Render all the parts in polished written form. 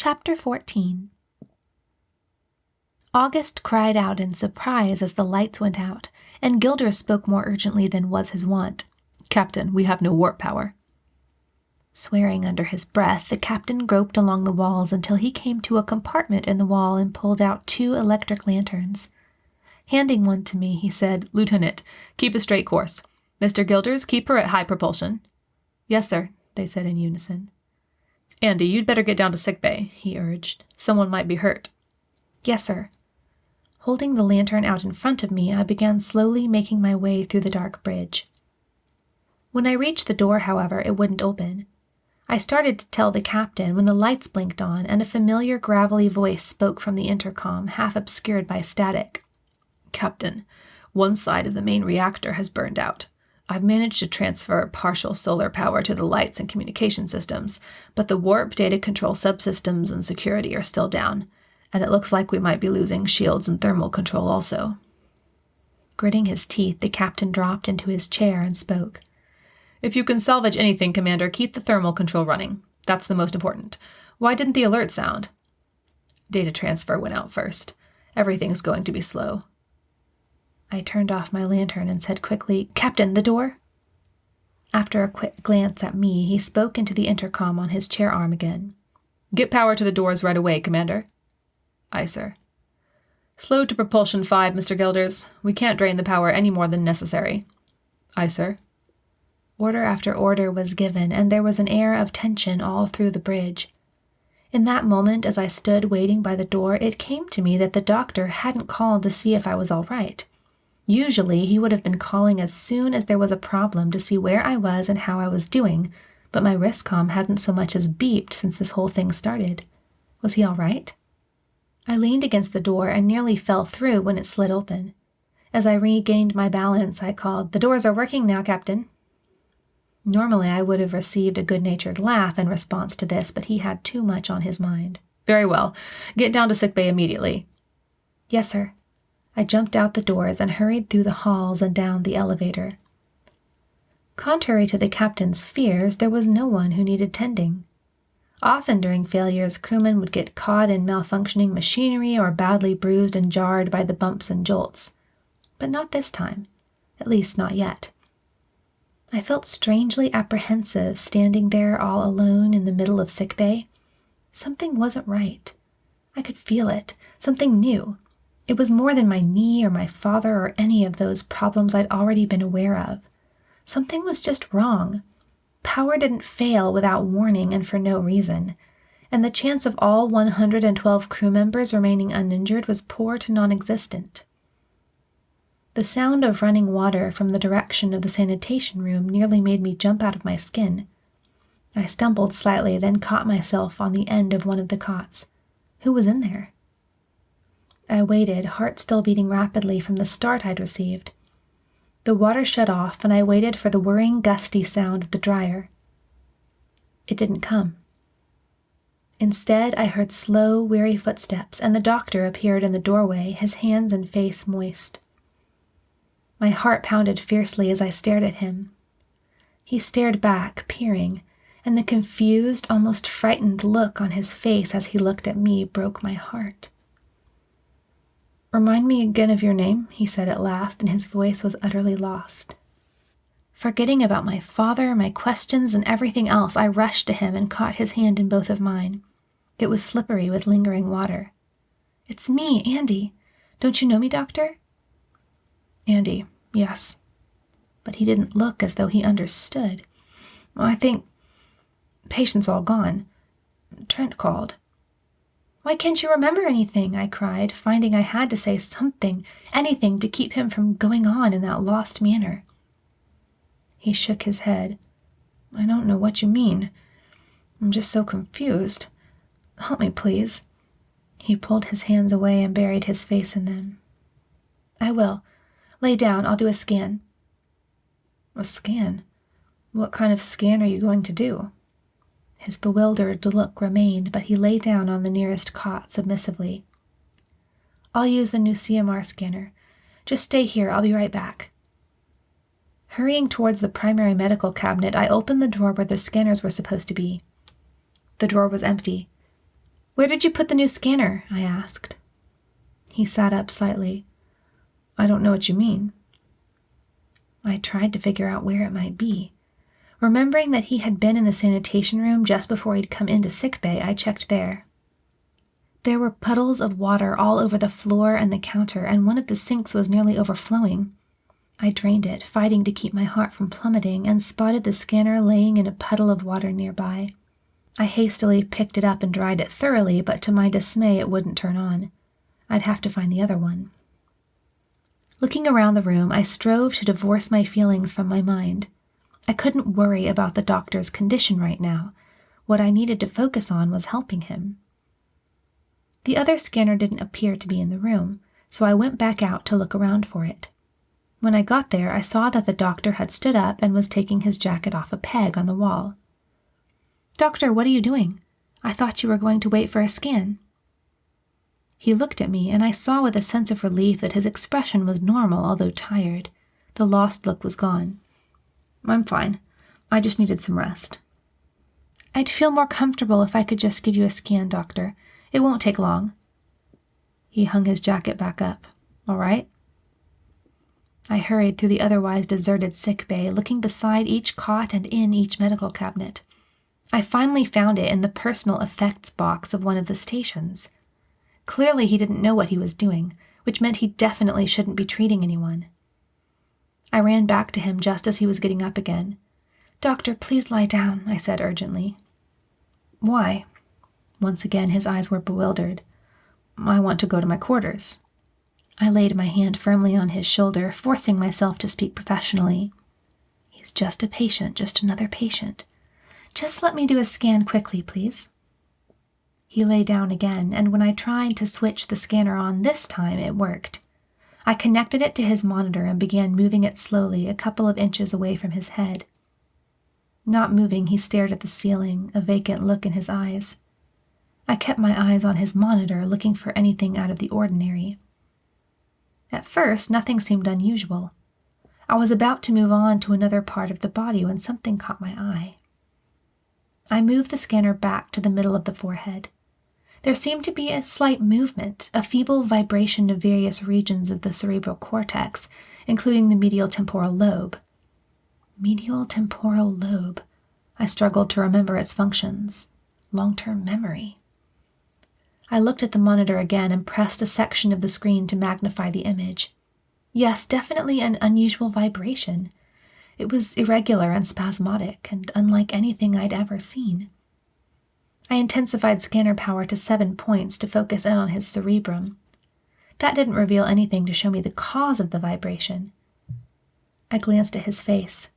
Chapter 14. August cried out in surprise as the lights went out, and Gilder spoke more urgently than was his wont. "Captain, we have no warp power." Swearing under his breath, the captain groped along the walls until he came to a compartment in the wall and pulled out 2 electric lanterns. Handing one to me, he said, "Lieutenant, keep a straight course. Mr. Gilders, keep her at high propulsion." "Yes, sir," they said in unison. "Andi, you'd better get down to sickbay," he urged. "Someone might be hurt." "Yes, sir." Holding the lantern out in front of me, I began slowly making my way through the dark bridge. When I reached the door, however, it wouldn't open. I started to tell the captain when the lights blinked on and a familiar gravelly voice spoke from the intercom, half obscured by static. "Captain, one side of the main reactor has burned out. I've managed to transfer partial solar power to the lights and communication systems, but the warp data control subsystems and security are still down, and it looks like we might be losing shields and thermal control also." Gritting his teeth, the captain dropped into his chair and spoke. "If you can salvage anything, Commander, keep the thermal control running. That's the most important. Why didn't the alert sound?" "Data transfer went out first. Everything's going to be slow." I turned off my lantern and said quickly, "Captain, the door?" After a quick glance at me, he spoke into the intercom on his chair arm again. "Get power to the doors right away, Commander." "Aye, sir." "Slow to propulsion 5, Mr. Gilders. We can't drain the power any more than necessary." "Aye, sir." Order after order was given, and there was an air of tension all through the bridge. In that moment, as I stood waiting by the door, it came to me that the doctor hadn't called to see if I was all right. Usually, he would have been calling as soon as there was a problem to see where I was and how I was doing, but my wristcom hadn't so much as beeped since this whole thing started. Was he all right? I leaned against the door and nearly fell through when it slid open. As I regained my balance, I called, "The doors are working now, Captain." Normally, I would have received a good-natured laugh in response to this, but he had too much on his mind. "Very well. Get down to sickbay immediately." "Yes, sir." I jumped out the doors and hurried through the halls and down the elevator. Contrary to the captain's fears, there was no one who needed tending. Often during failures, crewmen would get caught in malfunctioning machinery or badly bruised and jarred by the bumps and jolts. But not this time. At least not yet. I felt strangely apprehensive standing there all alone in the middle of sickbay. Something wasn't right. I could feel it. Something new. It was more than my knee or my father or any of those problems I'd already been aware of. Something was just wrong. Power didn't fail without warning and for no reason, and the chance of all 112 crew members remaining uninjured was poor to non-existent. The sound of running water from the direction of the sanitation room nearly made me jump out of my skin. I stumbled slightly, then caught myself on the end of one of the cots. Who was in there? I waited, heart still beating rapidly from the start I'd received. The water shut off, and I waited for the whirring, gusty sound of the dryer. It didn't come. Instead, I heard slow, weary footsteps, and the doctor appeared in the doorway, his hands and face moist. My heart pounded fiercely as I stared at him. He stared back, peering, and the confused, almost frightened look on his face as he looked at me broke my heart. "Remind me again of your name," he said at last, and his voice was utterly lost. Forgetting about my father, my questions, and everything else, I rushed to him and caught his hand in both of mine. It was slippery with lingering water. "It's me, Andi. Don't you know me, Doctor?" "Andi, yes." But he didn't look as though he understood. "I think patient's all gone. Trent called." "Why can't you remember anything?" I cried, finding I had to say something, anything to keep him from going on in that lost manner. He shook his head. "I don't know what you mean. I'm just so confused. Help me, please." He pulled his hands away and buried his face in them. "I will. Lay down. I'll do a scan." "A scan? What kind of scan are you going to do?" His bewildered look remained, but he lay down on the nearest cot submissively. "I'll use the new CMR scanner. Just stay here. I'll be right back." Hurrying towards the primary medical cabinet, I opened the drawer where the scanners were supposed to be. The drawer was empty. Where did you put the new scanner? I asked. He sat up slightly. I don't know what you mean. I tried to figure out where it might be. Remembering that he had been in the sanitation room just before he'd come into sickbay, I checked there. There were puddles of water all over the floor and the counter, and one of the sinks was nearly overflowing. I drained it, fighting to keep my heart from plummeting, and spotted the scanner laying in a puddle of water nearby. I hastily picked it up and dried it thoroughly, but to my dismay it wouldn't turn on. I'd have to find the other one. Looking around the room, I strove to divorce my feelings from my mind. I couldn't worry about the doctor's condition right now. What I needed to focus on was helping him. The other scanner didn't appear to be in the room, so I went back out to look around for it. When I got there, I saw that the doctor had stood up and was taking his jacket off a peg on the wall. Doctor, what are you doing? I thought you were going to wait for a scan. He looked at me, and I saw with a sense of relief that his expression was normal, although tired. The lost look was gone. I'm fine. I just needed some rest. I'd feel more comfortable if I could just give you a scan, Doctor. It won't take long. He hung his jacket back up. All right? I hurried through the otherwise deserted sick bay, looking beside each cot and in each medical cabinet. I finally found it in the personal effects box of one of the stations. Clearly he didn't know what he was doing, which meant he definitely shouldn't be treating anyone. I ran back to him just as he was getting up again. Doctor, please lie down, I said urgently. Why? Once again his eyes were bewildered. I want to go to my quarters. I laid my hand firmly on his shoulder, forcing myself to speak professionally. He's just a patient, just another patient. Just let me do a scan quickly, please. He lay down again, and when I tried to switch the scanner on this time, it worked. I connected it to his monitor and began moving it slowly, a couple of inches away from his head. Not moving, he stared at the ceiling, a vacant look in his eyes. I kept my eyes on his monitor, looking for anything out of the ordinary. At first, nothing seemed unusual. I was about to move on to another part of the body when something caught my eye. I moved the scanner back to the middle of the forehead. There seemed to be a slight movement, a feeble vibration of various regions of the cerebral cortex, including the medial temporal lobe. Medial temporal lobe. I struggled to remember its functions. Long-term memory. I looked at the monitor again and pressed a section of the screen to magnify the image. Yes, definitely an unusual vibration. It was irregular and spasmodic, and unlike anything I'd ever seen. I intensified scanner power to 7 points to focus in on his cerebrum. That didn't reveal anything to show me the cause of the vibration. I glanced at his face.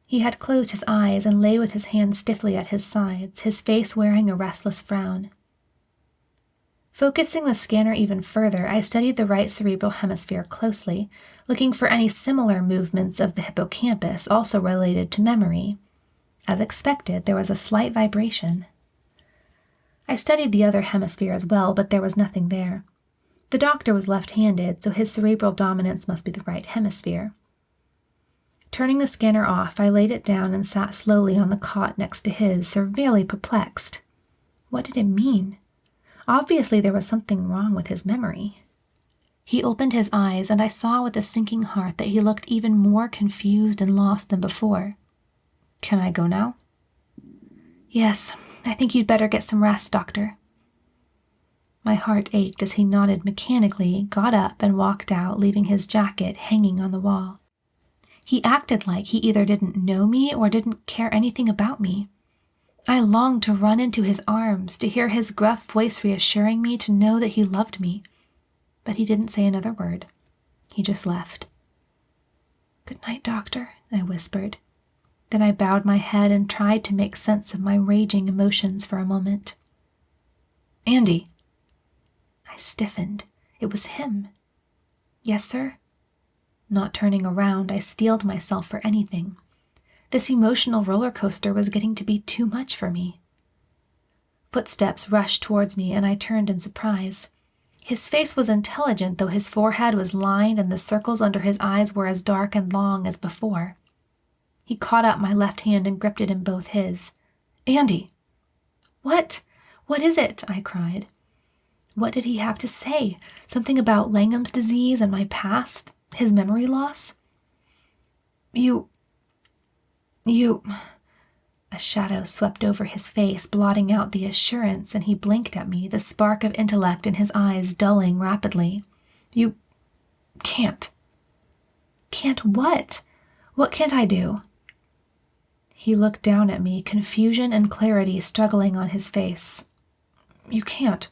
He had closed his eyes and lay with his hands stiffly at his sides, his face wearing a restless frown. Focusing the scanner even further, I studied the right cerebral hemisphere closely, looking for any similar movements of the hippocampus also related to memory. As expected, there was a slight vibration. I studied the other hemisphere as well, but there was nothing there. The doctor was left-handed, so his cerebral dominance must be the right hemisphere. Turning the scanner off, I laid it down and sat slowly on the cot next to his, severely perplexed. What did it mean? Obviously, there was something wrong with his memory. He opened his eyes, and I saw with a sinking heart that he looked even more confused and lost than before. Can I go now? Yes, I think you'd better get some rest, Doctor. My heart ached as he nodded mechanically, got up, and walked out, leaving his jacket hanging on the wall. He acted like he either didn't know me or didn't care anything about me. I longed to run into his arms, to hear his gruff voice reassuring me, to know that he loved me. But he didn't say another word. He just left. Good night, Doctor, I whispered. Then I bowed my head and tried to make sense of my raging emotions for a moment. Andi! I stiffened. It was him. Yes, sir? Not turning around, I steeled myself for anything. This emotional roller coaster was getting to be too much for me. Footsteps rushed towards me, and I turned in surprise. His face was intelligent, though his forehead was lined and the circles under his eyes were as dark and long as before. He caught up my left hand and gripped it in both his. Andi! What? What is it? I cried. What did he have to say? Something about Langham's disease and my past? His memory loss? You... A shadow swept over his face, blotting out the assurance, and he blinked at me, the spark of intellect in his eyes dulling rapidly. You can't. Can't what? What can't I do? He looked down at me, confusion and clarity struggling on his face. You can't.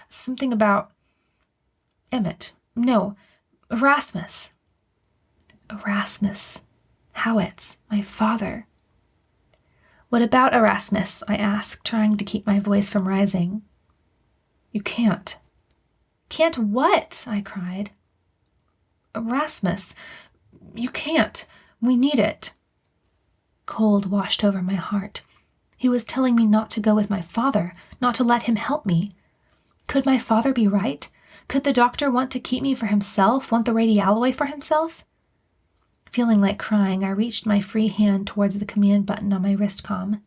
Something about Emmett. No, Erasmus. Erasmus. Howitz, my father. What about Erasmus? I asked, trying to keep my voice from rising. You can't. Can't what? I cried. Erasmus. You can't. We need it. Cold washed over my heart. He was telling me not to go with my father, not to let him help me. Could my father be right? Could the doctor want to keep me for himself, want the Radialloy for himself? Feeling like crying, I reached my free hand towards the command button on my wrist comm.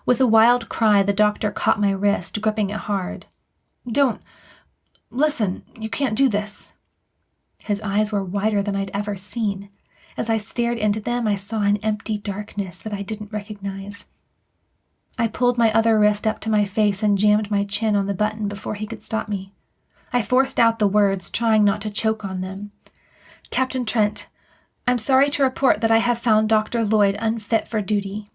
With a wild cry, the doctor caught my wrist, gripping it hard. Don't. Listen, you can't do this. His eyes were wider than I'd ever seen. As I stared into them, I saw an empty darkness that I didn't recognize. I pulled my other wrist up to my face and jammed my chin on the button before he could stop me. I forced out the words, trying not to choke on them. Captain Trent, I'm sorry to report that I have found Dr. Lloyd unfit for duty.